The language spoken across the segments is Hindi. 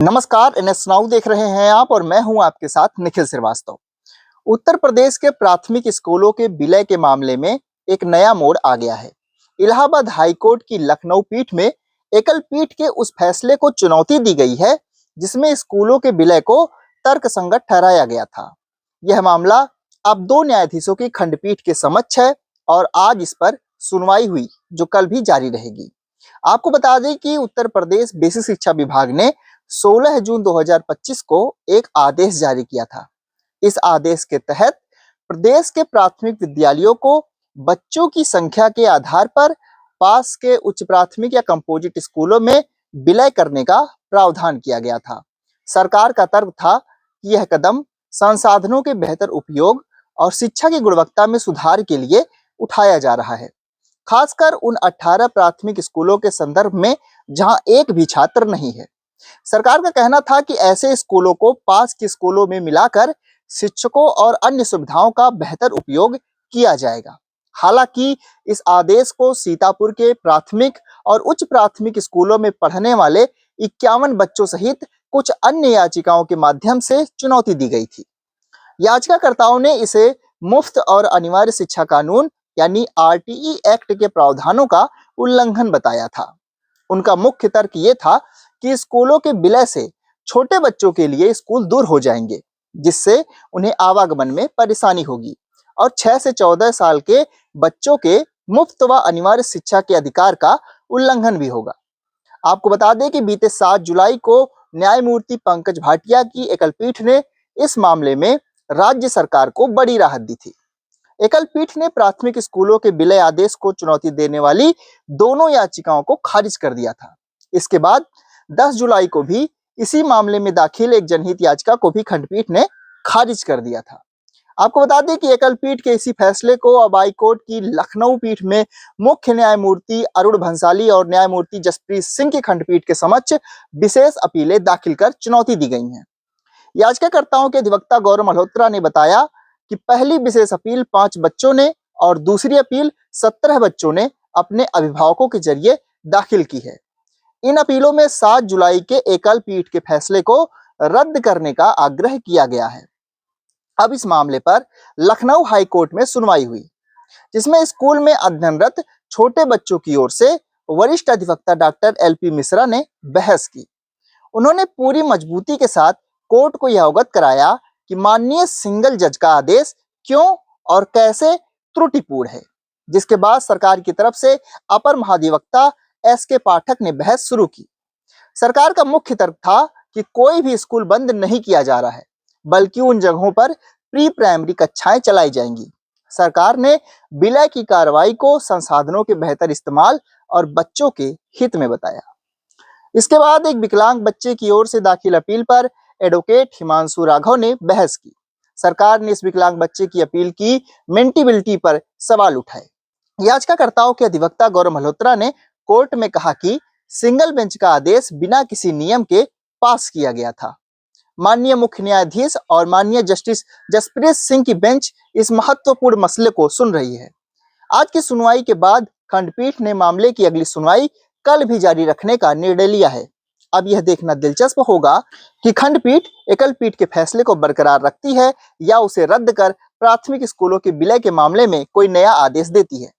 नमस्कार, एनएस नाउ देख रहे हैं आप और मैं हूं आपके साथ निखिल श्रीवास्तव। उत्तर प्रदेश के प्राथमिक स्कूलों के विलय के मामले में एक नया मोड़ आ गया है। इलाहाबाद हाईकोर्ट की लखनऊ पीठ में एकल पीठ के उस फैसले को चुनौती दी गई है जिसमें स्कूलों के विलय को तर्कसंगत ठहराया गया था। यह मामला अब दो न्यायाधीशों की खंडपीठ के समक्ष है और आज इस पर सुनवाई हुई जो कल भी जारी रहेगी। आपको बता दें कि उत्तर प्रदेश बेसिक शिक्षा विभाग ने 16 जून 2025 को एक आदेश जारी किया था। इस आदेश के तहत प्रदेश के प्राथमिक विद्यालयों को बच्चों की संख्या के आधार पर पास के उच्च प्राथमिक या कंपोजिट स्कूलों में विलय करने का प्रावधान किया गया था। सरकार का तर्क था कि यह कदम संसाधनों के बेहतर उपयोग और शिक्षा की गुणवत्ता में सुधार के लिए उठाया जा रहा है, खासकर उन 18 प्राथमिक स्कूलों के संदर्भ में जहां एक भी छात्र नहीं है। सरकार का कहना था कि ऐसे स्कूलों को पास के स्कूलों में मिलाकर शिक्षकों और अन्य सुविधाओं का बेहतर उपयोग किया जाएगा। हालांकि इस आदेश को सीतापुर के प्राथमिक और उच्च प्राथमिक स्कूलों में पढ़ने वाले 51 बच्चों सहित कुछ अन्य याचिकाओं के माध्यम से चुनौती दी गई थी। याचिकाकर्ताओं ने इसे मुफ्त और अनिवार्य शिक्षा कानून यानी आरटीई एक्ट के प्रावधानों का उल्लंघन बताया था। उनका मुख्य तर्क ये था कि स्कूलों के विलय से छोटे बच्चों के लिए स्कूल दूर हो जाएंगे, जिससे उन्हें आवागमन में परेशानी होगी और 6 से 14 साल के बच्चों के मुफ्त व अनिवार्य शिक्षा के अधिकार का उल्लंघन भी होगा। आपको बता दें कि बीते 7 जुलाई को न्यायमूर्ति पंकज भाटिया की एकल पीठ ने इस मामले में राज्य सरकार को बड़ी राहत दी थी। एकल पीठ ने प्राथमिक स्कूलों के विलय आदेश को चुनौती देने वाली दोनों याचिकाओं को खारिज कर दिया था। इसके बाद 10 जुलाई को भी इसी मामले में दाखिल एक जनहित याचिका को भी खंडपीठ ने खारिज कर दिया था। आपको बता दें कि एकल पीठ के इसी फैसले को अब हाईकोर्ट की लखनऊ पीठ में मुख्य न्यायमूर्ति अरुण भंसाली और न्यायमूर्ति जसप्रीत सिंह की खंडपीठ के समक्ष विशेष अपीलें दाखिल कर चुनौती दी गई हैं। याचिकाकर्ताओं के अधिवक्ता गौरव मल्होत्रा ने बताया कि पहली विशेष अपील 5 बच्चों ने और दूसरी अपील 17 बच्चों ने अपने अभिभावकों के जरिए दाखिल की है। इन अपीलों में 7 जुलाई के एकल पीठ के फैसले को रद्द करने का आग्रह किया गया है। अब इस मामले पर लखनऊ हाई कोर्ट में सुनवाई हुई, जिसमें स्कूल में अध्ययनरत छोटे बच्चों की ओर से वरिष्ठ अधिवक्ता डॉक्टर एलपी मिश्रा ने बहस की। उन्होंने पूरी मजबूती के साथ कोर्ट को यह अवगत कराया कि माननीय सिंगल जज का आदेश क्यों और कैसे त्रुटिपूर्ण है, जिसके बाद सरकार की तरफ से अपर महाधिवक्ता एसके पाठक ने बहस शुरू की। सरकार का मुख्य तर्क था कि कोई भी स्कूल बंद नहीं किया जा रहा है, बल्कि उन जगहों पर प्री प्राइमरी कक्षाएं चलाई जाएंगी। सरकार ने विलय की कार्रवाई को संसाधनों के बेहतर इस्तेमाल और बच्चों के हित में बताया। इसके बाद एक विकलांग बच्चे की ओर से दाखिल अपील पर एडवोकेट हिमांशु राघव ने बहस की। सरकार ने इस विकलांग बच्चे की अपील की मेंटेबिलिटी पर सवाल उठाए। याचिकाकर्ताओं के अधिवक्ता गौरव मल्होत्रा ने कोर्ट में कहा कि सिंगल बेंच का आदेश बिना किसी नियम के पास किया गया था। माननीय मुख्य न्यायाधीश और माननीय जस्टिस जसप्रीत सिंह की बेंच इस महत्वपूर्ण मसले को सुन रही है। आज की सुनवाई के बाद खंडपीठ ने मामले की अगली सुनवाई कल भी जारी रखने का निर्णय लिया है। अब यह देखना दिलचस्प होगा कि खंडपीठ एकल पीठ के फैसले को बरकरार रखती है या उसे रद्द कर प्राथमिक स्कूलों के विलय के मामले में कोई नया आदेश देती है।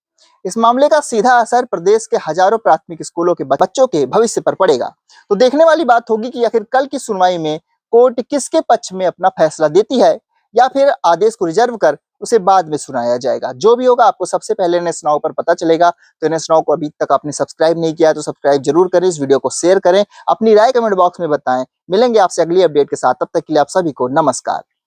इस मामले का सीधा असर प्रदेश के हजारों प्राथमिक स्कूलों के बच्चों के भविष्य पर पड़ेगा। तो देखने वाली बात होगी कि आखिर कल की सुनवाई में कोर्ट किसके पक्ष में अपना फैसला देती है या फिर आदेश को रिजर्व कर उसे बाद में सुनाया जाएगा। जो भी होगा आपको सबसे पहले एनएस नाउ पर पता चलेगा। तो एनएस नाउ को अभी तक आपने सब्सक्राइब नहीं किया तो सब्सक्राइब जरूर करें, इस वीडियो को शेयर करें, अपनी राय कमेंट बॉक्स में बताएं। मिलेंगे आपसे अगली अपडेट के साथ, तब तक के लिए आप सभी को नमस्कार।